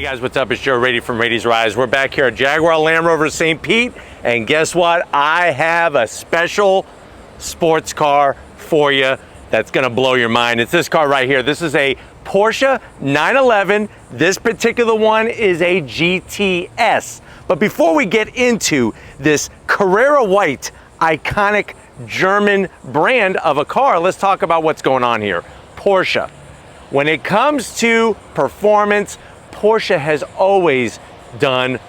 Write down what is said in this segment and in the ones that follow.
Guys, what's up? It's Joe Rady from Rady's Rise. We're back here at Jaguar Land Rover St. Pete, and guess what? I have a special sports car for you that's gonna blow your mind. It's this car right here. This is a Porsche 911. This particular one is a GTS. But before we get into this Carrera white, iconic German brand of a car, let's talk about what's going on here. Porsche. When it comes to performance, Porsche has always done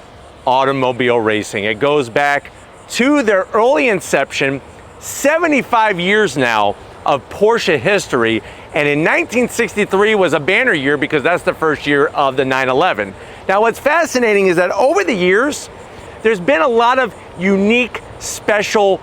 automobile racing. It goes back to their early inception, 75 years now of Porsche history, and in 1963 was a banner year because that's the first year of the 911. Now what's fascinating is that over the years, there's been a lot of unique special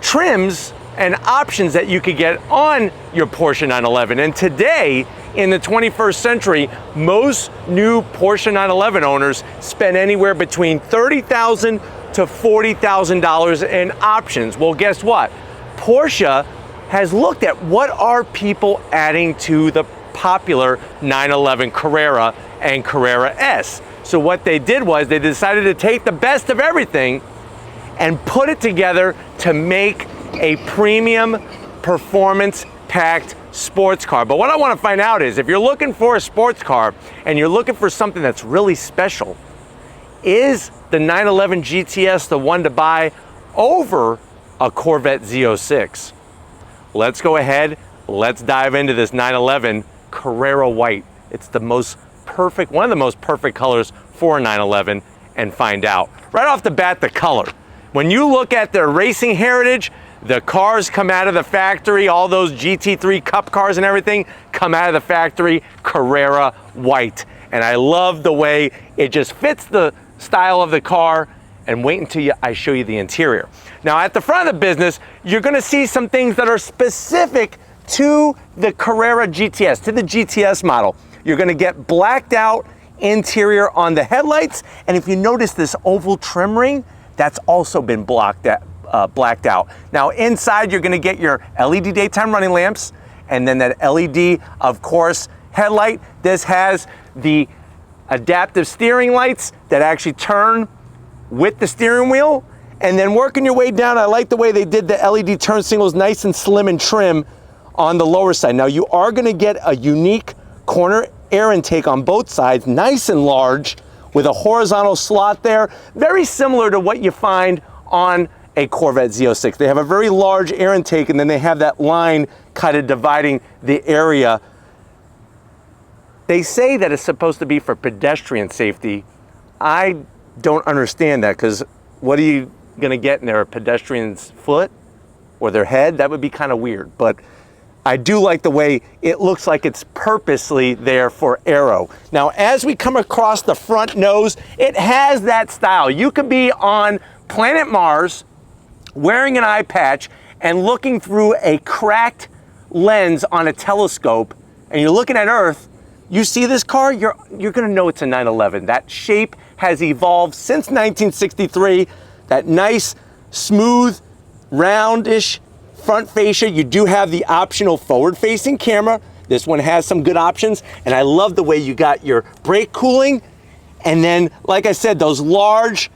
trims and options that you could get on your Porsche 911. And today, in the 21st century, most new Porsche 911 owners spend anywhere between $30,000 to $40,000 in options. Well, guess what? Porsche has looked at what are people adding to the popular 911 Carrera and Carrera S. So what they did was they decided to take the best of everything and put it together to make a premium performance-packed sports car. But what I want to find out is if you're looking for a sports car and you're looking for something that's really special, is the 911 GTS the one to buy over a Corvette Z06? Let's go ahead, let's dive into this 911 Carrera white. It's the most perfect, one of the most perfect colors for a 911, and find out. Right off the bat, the color. When you look at their racing heritage, the cars come out of the factory, all those GT3 Cup cars and everything come out of the factory Carrera white. And I love the way it just fits the style of the car. And wait until I show you the interior. Now at the front of the business, you're gonna see some things that are specific to the Carrera GTS, to the GTS model. You're gonna get blacked out interior on the headlights. And if you notice this oval trim ring, that's also been blacked out. Now inside you're gonna get your LED daytime running lamps, and then that LED, of course, headlight. This has the adaptive steering lights that actually turn with the steering wheel. And then working your way down, I like the way they did the LED turn signals, nice and slim and trim on the lower side. Now you are gonna get a unique corner air intake on both sides, nice and large, with a horizontal slot there, very similar to what you find on a Corvette Z06. They have a very large air intake, and then they have that line kind of dividing the area. They say that it's supposed to be for pedestrian safety. I don't understand that, because what are you gonna get in there, a pedestrian's foot or their head? That would be kind of weird, but I do like the way it looks like it's purposely there for aero. Now, as we come across the front nose, it has that style. You could be on planet Mars wearing an eye patch and looking through a cracked lens on a telescope, and you're looking at Earth. You see this car, you're gonna know it's a 911. That shape has evolved since 1963. That nice, smooth, roundish front fascia. You do have the optional forward-facing camera. This one has some good options, and I love the way you got your brake cooling, and then, like I said, those large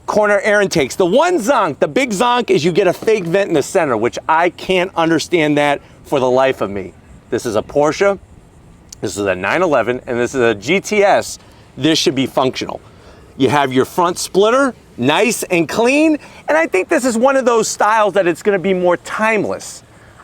corner air intakes. The one zonk, the big zonk, is you get a fake vent in the center, which I can't understand that for the life of me. This is a Porsche, this is a 911, and this is a GTS. This should be functional. You have your front splitter, nice and clean, and I think this is one of those styles that it's gonna be more timeless.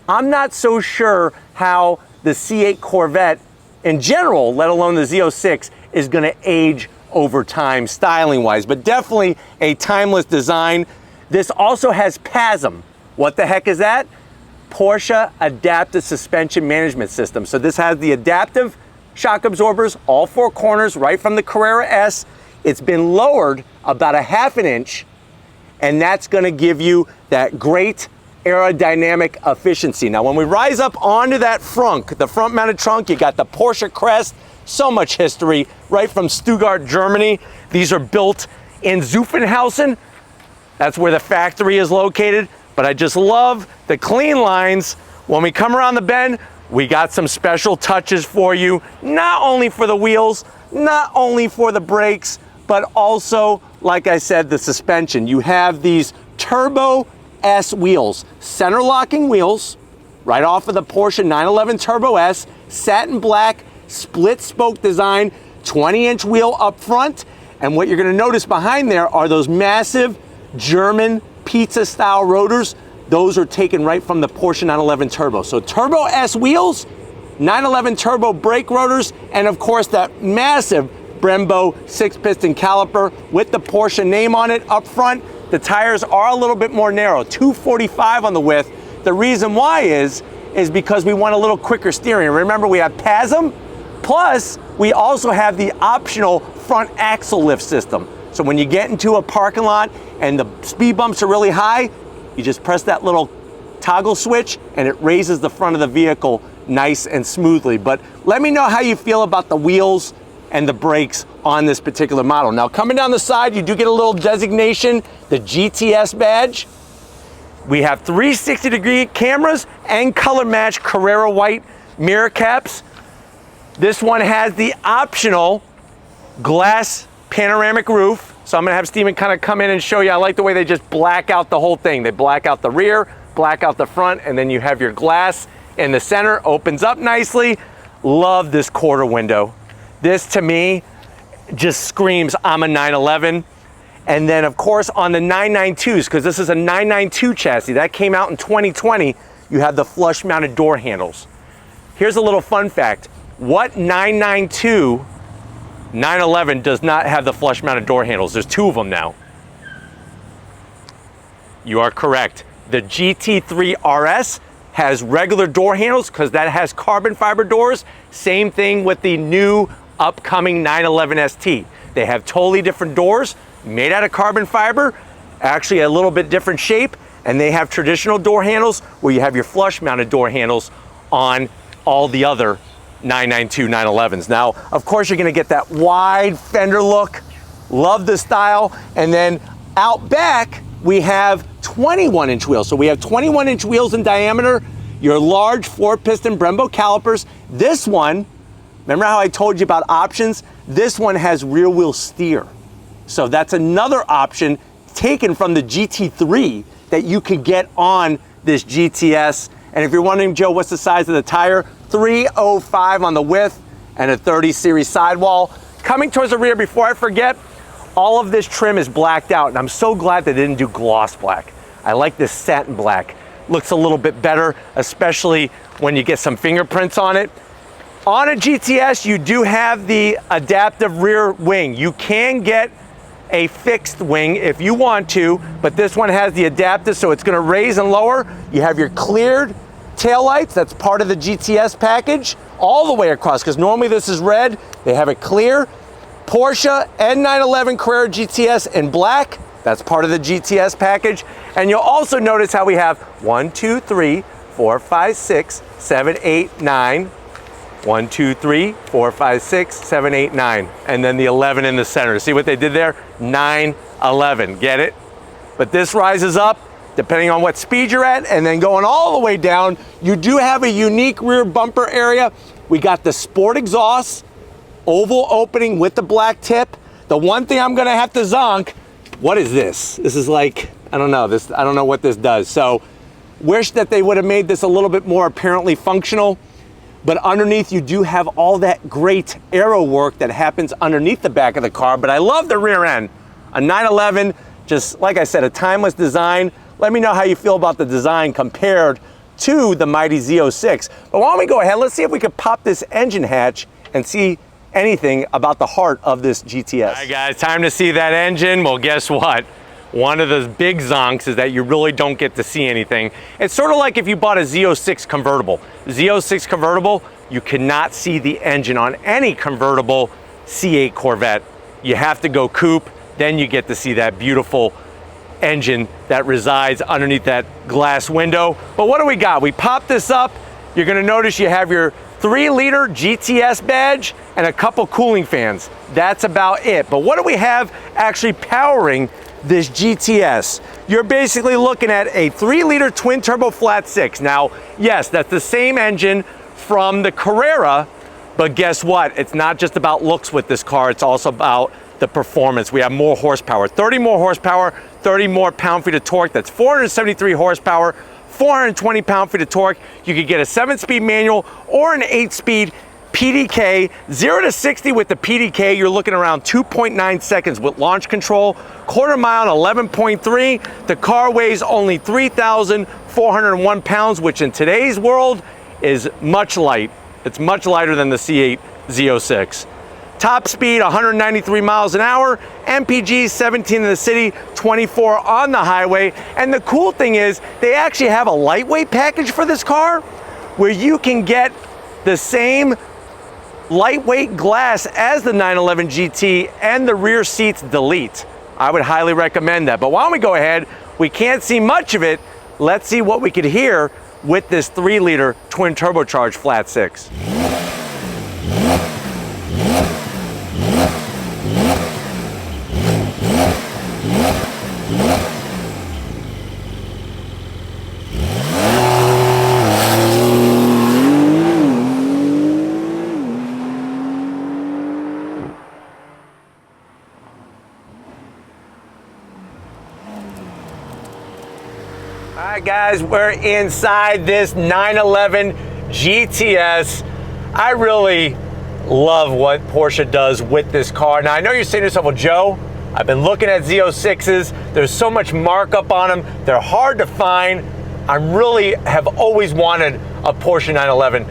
I'm not so sure how the C8 Corvette in general, let alone the Z06, is gonna age over time styling-wise, but definitely a timeless design. This also has PASM. What the heck is that? Porsche Adaptive Suspension Management System. So this has the adaptive shock absorbers, all four corners, right from the Carrera S. It's been lowered about a ½ inch, and that's gonna give you that great aerodynamic efficiency. Now, when we rise up onto that frunk, the front mounted trunk, you got the Porsche crest, so much history, right from Stuttgart, Germany. These are built in Zuffenhausen. That's where the factory is located. But I just love the clean lines. When we come around the bend, we got some special touches for you, not only for the wheels, not only for the brakes, but also, like I said, the suspension. You have these Turbo S wheels, center locking wheels, right off of the Porsche 911 Turbo S, satin black, split spoke design, 20-inch wheel up front. And what you're gonna notice behind there are those massive German pizza style rotors. Those are taken right from the Porsche 911 Turbo. So Turbo S wheels, 911 Turbo brake rotors, and of course that massive Brembo 6-piston caliper with the Porsche name on it up front. The tires are a little bit more narrow, 245 on the width. The reason why is because we want a little quicker steering. Remember, we have PASM, plus we also have the optional front axle lift system. So when you get into a parking lot and the speed bumps are really high, you just press that little toggle switch and it raises the front of the vehicle nice and smoothly. But let me know how you feel about the wheels and the brakes on this particular model. Now, coming down the side, you do get a little designation, the GTS badge. We have 360-degree cameras and color match Carrera white mirror caps. This one has the optional glass panoramic roof. So I'm gonna have Steven kind of come in and show you. I like the way they just black out the whole thing. They black out the rear, black out the front, and then you have your glass in the center, opens up nicely. Love this quarter window. This to me just screams I'm a 911. And then of course on the 992s, because this is a 992 chassis, that came out in 2020, you have the flush mounted door handles. Here's a little fun fact. What 992 911 does not have the flush mounted door handles? There's two of them now. You are correct. The GT3 RS has regular door handles because that has carbon fiber doors. Same thing with the new upcoming 911 ST. They have totally different doors made out of carbon fiber, actually a little bit different shape, and they have traditional door handles where you have your flush mounted door handles on all the other 992 911s. Now, of course, you're gonna get that wide fender look. Love the style. And then out back, we have 21-inch wheels. So we have 21-inch wheels in diameter, your large 4-piston Brembo calipers. This one, remember how I told you about options? This one has rear wheel steer. So that's another option taken from the GT3 that you could get on this GTS. And if you're wondering, Joe, what's the size of the tire? 305 on the width and a 30 series sidewall. Coming towards the rear, before I forget, all of this trim is blacked out, and I'm so glad they didn't do gloss black. I like this satin black. Looks a little bit better, especially when you get some fingerprints on it. On a GTS, you do have the adaptive rear wing. You can get a fixed wing if you want to, but this one has the adaptive, so it's gonna raise and lower. You have your cleared taillights, that's part of the GTS package, all the way across, because normally this is red. They have it clear. Porsche N911 Carrera GTS in black, that's part of the GTS package. And you'll also notice how we have 1, 2, 3, 4, 5, 6, 7, 8, 9. 1, 2, 3, 4, 5, 6, 7, 8, 9. And then the 11 in the center. See what they did there? 9, 11, get it? But this rises up depending on what speed you're at, and then going all the way down, you do have a unique rear bumper area. We got the sport exhaust, oval opening with the black tip. The one thing I'm gonna have to zonk, what is this? This is like, I don't know what this does. So wish that they would have made this a little bit more apparently functional, but underneath you do have all that great aero work that happens underneath the back of the car. But I love the rear end. A 911, just like I said, a timeless design. Let me know how you feel about the design compared to the mighty Z06. But why don't we go ahead, let's see if we could pop this engine hatch and see anything about the heart of this GTS. All right, guys, time to see that engine. Well, guess what? One of the big zonks is that you really don't get to see anything. It's sort of like if you bought a Z06 convertible. Z06 convertible, you cannot see the engine on any convertible C8 Corvette. You have to go coupe, then you get to see that beautiful engine that resides underneath that glass window. But what do we got? We pop this up. You're gonna notice you have your 3-liter GTS badge and a couple cooling fans. That's about it. But what do we have actually powering this GTS? You're basically looking at a 3-liter twin turbo flat 6. Now, yes, that's the same engine from the Carrera, But guess what? It's not just about looks with this car, it's also about the performance. We have more horsepower, 30 more horsepower, 30 more pound-feet of torque. That's 473 horsepower, 420 pound-feet of torque. You could get a 7-speed manual or an 8-speed PDK. 0 to 60 with the PDK, you're looking around 2.9 seconds with launch control. Quarter mile, 11.3. The car weighs only 3,401 pounds, which in today's world is much light. It's much lighter than the C8 Z06. Top speed, 193 miles an hour. MPG, 17 in the city, 24 on the highway. And the cool thing is, they actually have a lightweight package for this car where you can get the same lightweight glass as the 911 GT and the rear seats delete. I would highly recommend that. But why don't we go ahead? We can't see much of it. Let's see what we could hear with this 3-liter twin turbocharged flat 6. All right, guys, we're inside this 911 GTS. I really love what Porsche does with this car. Now, I know you're saying to yourself, well, Joe, I've been looking at Z06s. There's so much markup on them. They're hard to find. I really have always wanted a Porsche 911.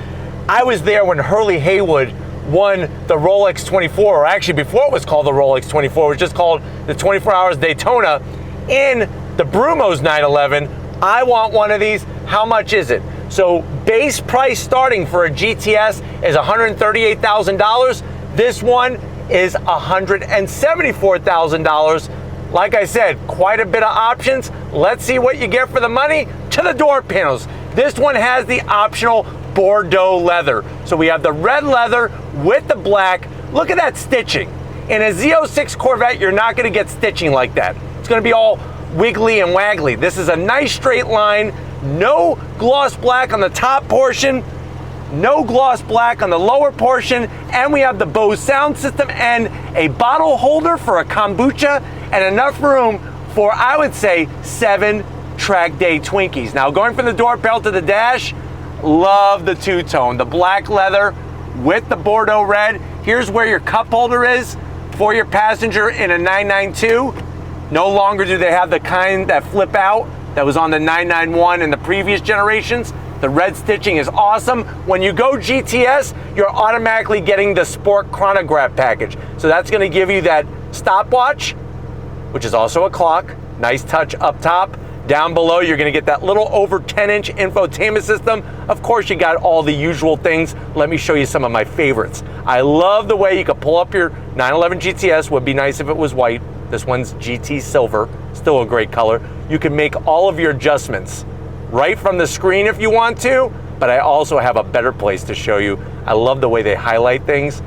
I was there when Hurley Haywood won the Rolex 24, or actually before it was called the Rolex 24, it was just called the 24 Hours Daytona in the Brumos 911. I want one of these. How much is it? So base price starting for a GTS is $138,000. This one is $174,000. Like I said, quite a bit of options. Let's see what you get for the money. To the door panels. This one has the optional Bordeaux leather. So we have the red leather with the black. Look at that stitching. In a Z06 Corvette, you're not gonna get stitching like that. It's gonna be all wiggly and waggly. This is a nice straight line. No gloss black on the top portion, no gloss black on the lower portion, and we have the Bose sound system and a bottle holder for a kombucha and enough room for, I would say, 7 track day Twinkies. Now, going from the door panel to the dash, love the two-tone, the black leather with the Bordeaux red. Here's where your cup holder is for your passenger in a 992. No longer do they have the kind that flip out that was on the 991 in the previous generations. The red stitching is awesome. When you go GTS, you're automatically getting the Sport chronograph package. So that's gonna give you that stopwatch, which is also a clock. Nice touch up top. Down below, you're gonna get that little over 10-inch infotainment system. Of course, you got all the usual things. Let me show you some of my favorites. I love the way you can pull up your 911 GTS. Would be nice if it was white. This one's GT Silver, still a great color. You can make all of your adjustments right from the screen if you want to, but I also have a better place to show you. I love the way they highlight things.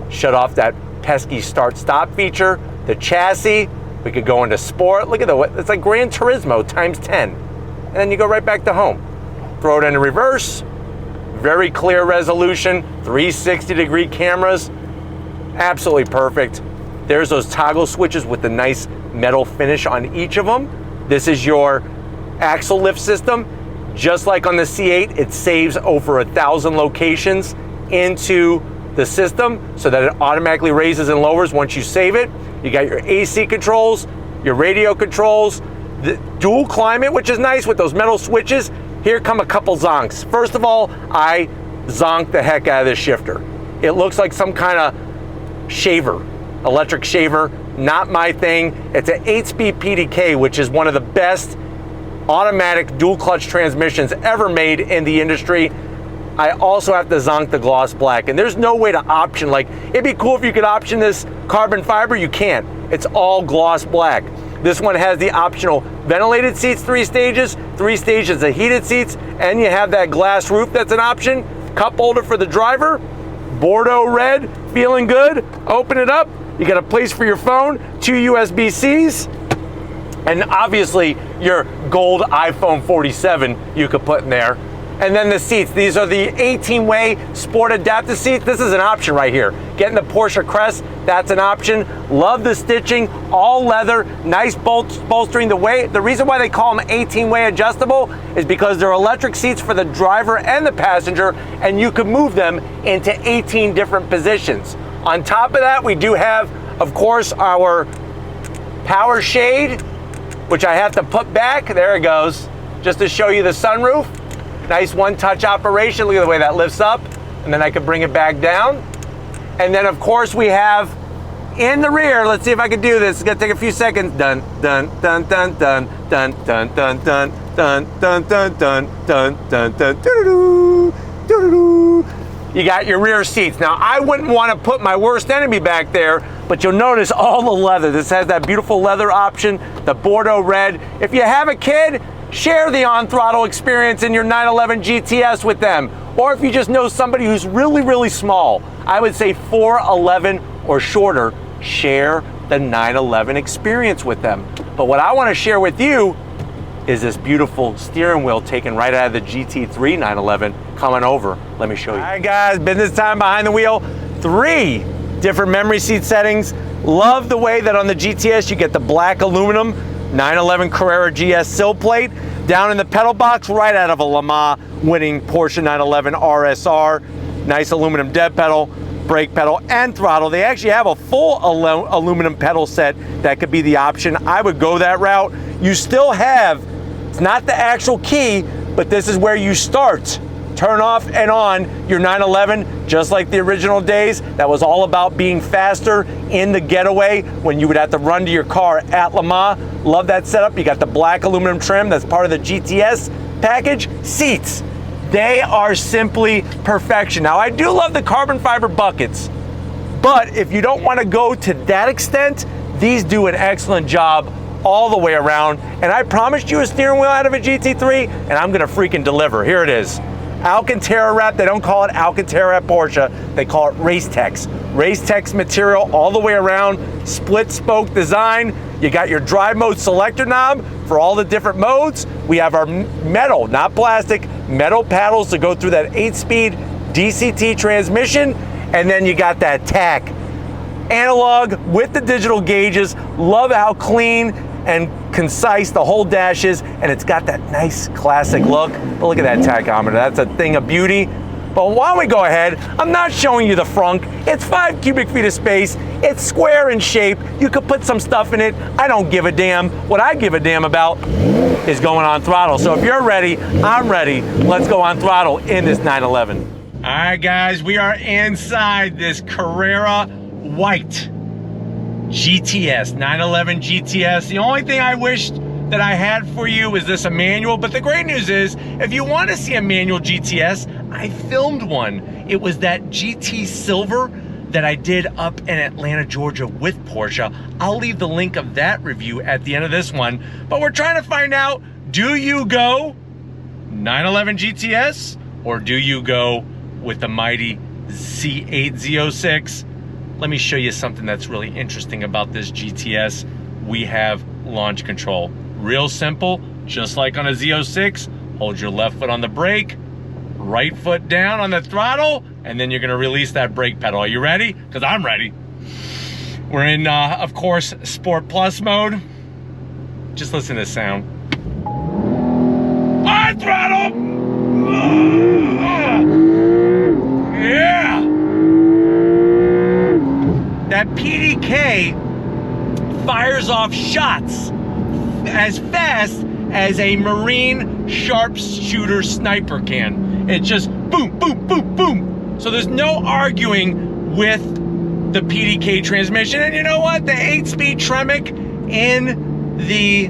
Shut off that pesky start-stop feature. The chassis, we could go into sport. Look at it's like Gran Turismo times 10. And then you go right back to home. Throw it into reverse. Very clear resolution, 360-degree cameras. Absolutely perfect. There's those toggle switches with the nice metal finish on each of them. This is your axle lift system. Just like on the C8, it saves over 1,000 locations into the system so that it automatically raises and lowers once you save it. You got your AC controls, your radio controls, the dual climate, which is nice with those metal switches. Here come a couple zonks. First of all, I zonked the heck out of this shifter. It looks like some kind of shaver. Electric shaver, not my thing. It's an 8-speed PDK, which is one of the best automatic dual clutch transmissions ever made in the industry. I also have to zonk the gloss black, and there's no way to option, like, it'd be cool if you could option this carbon fiber. You can't. It's all gloss black. This one has the optional ventilated seats, 3 stages of heated seats, and you have that glass roof that's an option. Cup holder for the driver. Bordeaux red, feeling good. Open it up. You got a place for your phone, 2 USB-Cs, and obviously your gold iPhone 47 you could put in there. And then the seats, these are the 18-way sport adaptive seats. This is an option right here. Getting the Porsche crest, that's an option. Love the stitching, all leather, nice bolstering. The reason why they call them 18-way adjustable is because they're electric seats for the driver and the passenger, and you can move them into 18 different positions. On top of that, we do have, of course, our power shade, which I have to put back. There it goes, just to show you the sunroof. Nice one-touch operation. Look at the way that lifts up, and then I can bring it back down. And then, of course, we have in the rear, let's see if I can do this. It's gonna take a few seconds. Dun, dun, dun, dun, dun, dun, dun, dun, dun, dun, dun, dun, dun, dun, dun, dun, doo-doo-doo, doo-doo-doo. You got your rear seats. Now, I wouldn't want to put my worst enemy back there, but you'll notice all the leather. This has that beautiful leather option, the Bordeaux red. If you have a kid, share the on-throttle experience in your 911 GTS with them. Or if you just know somebody who's really, really small, I would say 4'11" or shorter, share the 911 experience with them. But what I want to share with you is this beautiful steering wheel taken right out of the GT3 911 coming over. Let me show you. All right, guys, business time behind the wheel. 3 different memory seat settings. Love the way that on the GTS you get the black aluminum 911 Carrera GS sill plate. Down in the pedal box, right out of a Le Mans winning Porsche 911 RSR. Nice aluminum dead pedal, brake pedal, and throttle. They actually have a full aluminum pedal set that could be the option. I would go that route. You still have, it's not the actual key, but this is where you start. Turn off and on your 911, just like the original days. That was all about being faster in the getaway when you would have to run to your car at Le Mans. Love that setup. You got the black aluminum trim. That's part of the GTS package. Seats, they are simply perfection. Now, I do love the carbon fiber buckets, but if you don't want to go to that extent, these do an excellent job all the way around. And I promised you a steering wheel out of a GT3, and I'm gonna freaking deliver. Here it is. Alcantara wrap. They don't call it Alcantara at Porsche, they call it Racetex. Racetex material all the way around, split spoke design. You got your drive mode selector knob for all the different modes. We have our metal, not plastic, metal paddles to go through that 8-speed DCT transmission. And then you got that tack. Analog with the digital gauges. Love how clean and concise the whole dash is, and it's got that nice classic look. But look at that tachometer, that's a thing of beauty. But why don't we go ahead, I'm not showing you the frunk. It's 5 cubic feet of space, it's square in shape, you could put some stuff in it. I don't give a damn. What I give a damn about is going on throttle. So if you're ready, I'm ready. Let's go on throttle in this 911. All right, guys, we are inside this Carrera white GTS, 911 GTS. The only thing I wished that I had for you is this a manual, but the great news is, if you want to see a manual GTS, I filmed one. It was that GT Silver that I did up in Atlanta, Georgia with Porsche. I'll leave the link of that review at the end of this one, but we're trying to find out, do you go 911 GTS or do you go with the mighty C8 Z06? Let me show you something that's really interesting about this GTS. We have launch control. Real simple, just like on a Z06. Hold your left foot on the brake, right foot down on the throttle, and then you're gonna release that brake pedal. Are you ready? Because I'm ready. We're in, of course, Sport Plus mode. Just listen to this sound. On throttle! Yeah! That PDK fires off shots as fast as a Marine sharpshooter sniper can. It just boom, boom, boom, boom. So there's no arguing with the PDK transmission. And you know what? The 8-speed Tremec in the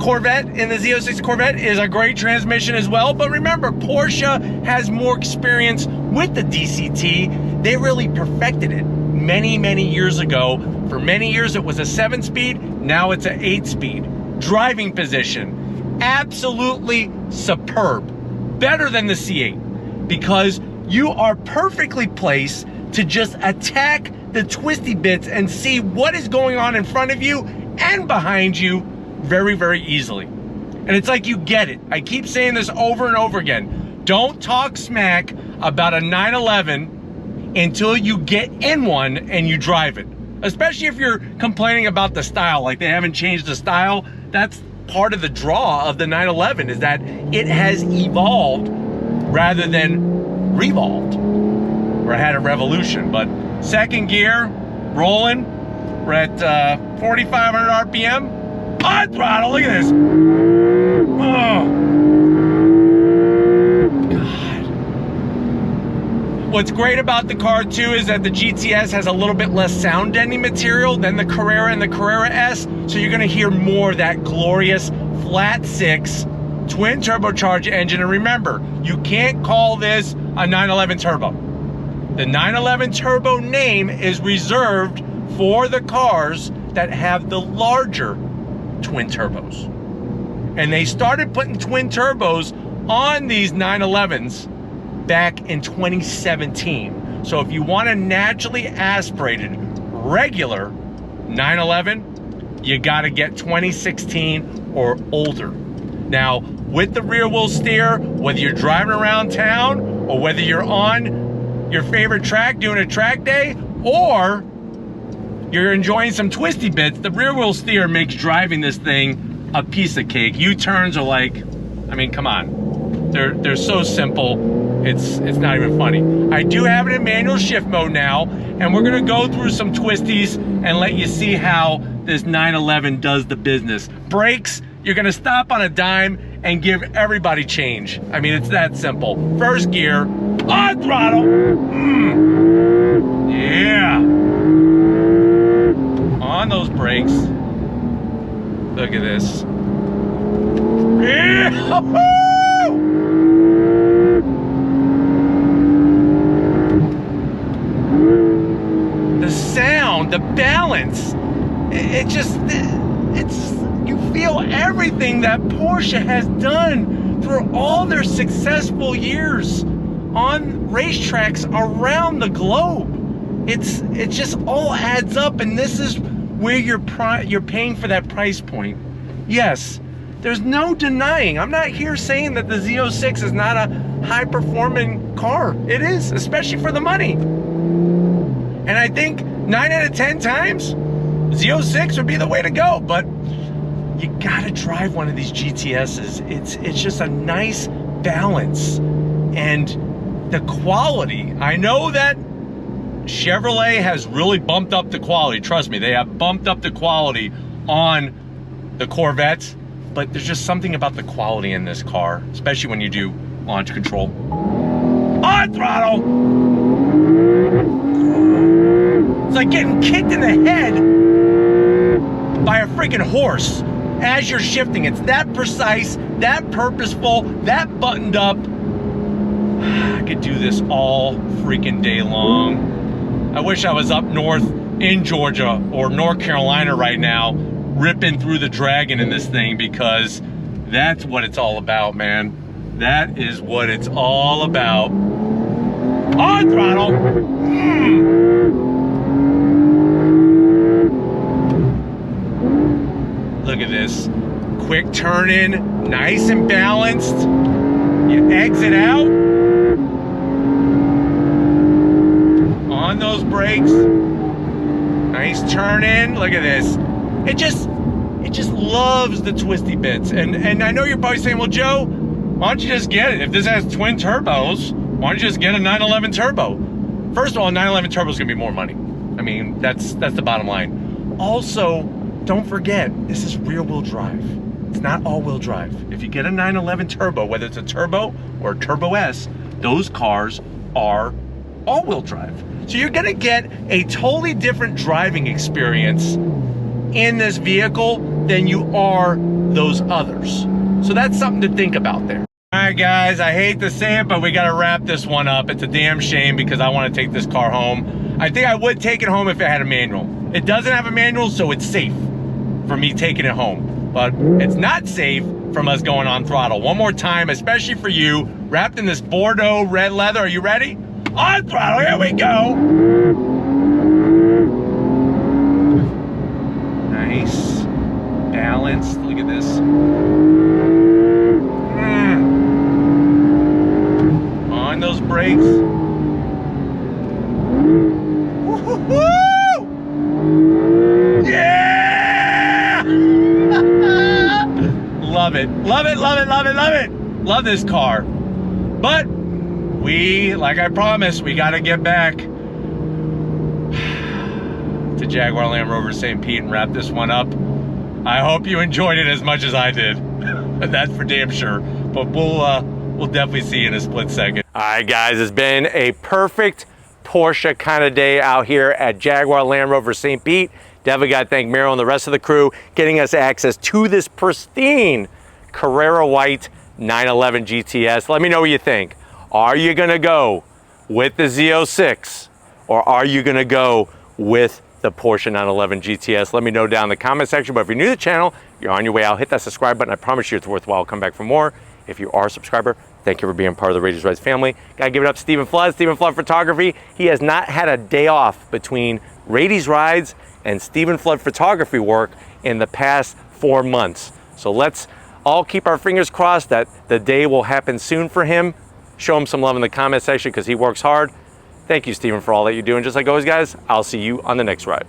Corvette, in the Z06 Corvette, is a great transmission as well. But remember, Porsche has more experience with the DCT. They really perfected it many, many years ago. For many years it was a 7-speed, now it's an 8-speed. Driving position, absolutely superb. Better than the C8, because you are perfectly placed to just attack the twisty bits and see what is going on in front of you and behind you very, very easily. And it's like you get it. I keep saying this over and over again. don't talk smack about a 911 until you get in one and you drive it. Especially if you're complaining about the style, like they haven't changed the style. That's part of the draw of the 911, is that it has evolved rather than revolved, or had a revolution. But second gear, rolling. We're at 4,500 RPM. On throttle, look at this. Oh. What's great about the car too is that the GTS has a little bit less sound deadening material than the Carrera and the Carrera S, so you're gonna hear more of that glorious flat six twin turbocharged engine. And remember, you can't call this a 911 turbo. The 911 turbo name is reserved for the cars that have the larger twin turbos. And they started putting twin turbos on these 911s back in 2017. So if you want a naturally aspirated regular 911, you gotta get 2016 or older. Now, with the rear wheel steer, whether you're driving around town or whether you're on your favorite track doing a track day, or you're enjoying some twisty bits, the rear wheel steer makes driving this thing a piece of cake. U-turns are like, I mean, come on. They're so simple, it's not even funny. I do have it in manual shift mode now, and we're gonna go through some twisties and let you see how this 911 does the business. Brakes, you're gonna stop on a dime and give everybody change. I mean, it's that simple. First gear, on throttle. Yeah. On those brakes. Look at this. Yeah. The sound, the balance, it's you feel everything that Porsche has done for all their successful years on racetracks around the globe. It just all adds up, and this is where you're paying for that price point. Yes, there's no denying. I'm not here saying that the Z06 is not a high-performing car. It is, especially for the money. And I think 9 out of 10 times, Z06 would be the way to go. But you gotta drive one of these GTSs. It's just a nice balance. And the quality, I know that Chevrolet has really bumped up the quality. Trust me, they have bumped up the quality on the Corvettes, but there's just something about the quality in this car, especially when you do launch control. On throttle! It's like getting kicked in the head by a freaking horse as you're shifting. It's that precise, that purposeful, that buttoned up. I could do this all freaking day long. I wish I was up north in Georgia or North Carolina right now, ripping through the dragon in this thing, because that's what it's all about, man. That is what it's all about. On throttle. Look at this. Quick turn in, nice and balanced. You exit out. On those brakes. Nice turn in. Look at this. It just loves the twisty bits. And I know you're probably saying, well, Joe, why don't you just get it? If this has twin turbos, why don't you just get a 911 turbo? First of all, a 911 turbo is gonna be more money. I mean, that's the bottom line. Also, don't forget, this is rear wheel drive. It's not all wheel drive. If you get a 911 turbo, whether it's a turbo or a turbo S, those cars are all wheel drive. So you're gonna get a totally different driving experience in this vehicle than you are those others. So that's something to think about there. All right, guys, I hate to say it, but we gotta wrap this one up. It's a damn shame because I wanna take this car home. I think I would take it home if it had a manual. It doesn't have a manual, so it's safe for me taking it home. But it's not safe from us going on throttle. One more time, especially for you, wrapped in this Bordeaux red leather. Are you ready? On throttle, here we go. Nice, balanced, look at this. Woo! Yeah! Love it, love it, love it, love it, love it. Love this car. But we, like I promised, we got to get back to Jaguar Land Rover St. Pete and wrap this one up. I hope you enjoyed it as much as I did. That's for damn sure. But we'll definitely see you in a split second. All right, guys, it's been a perfect Porsche kind of day out here at Jaguar Land Rover St. Pete. Definitely got to thank Meryl and the rest of the crew getting us access to this pristine Carrera White 911 GTS. Let me know what you think. Are you gonna go with the Z06 or are you gonna go with the Porsche 911 GTS? Let me know down in the comment section. But if you're new to the channel, you're on your way out, hit that subscribe button. I promise you it's worthwhile. Come back for more. If you are a subscriber, thank you for being part of the Raiders Rides family. Gotta give it up to Stephen Flood Photography. He has not had a day off between Raiders Rides and Stephen Flood photography work in the past 4 months. So let's all keep our fingers crossed that the day will happen soon for him. Show him some love in the comment section because he works hard. Thank you, Stephen, for all that you do. And just like always, guys, I'll see you on the next ride.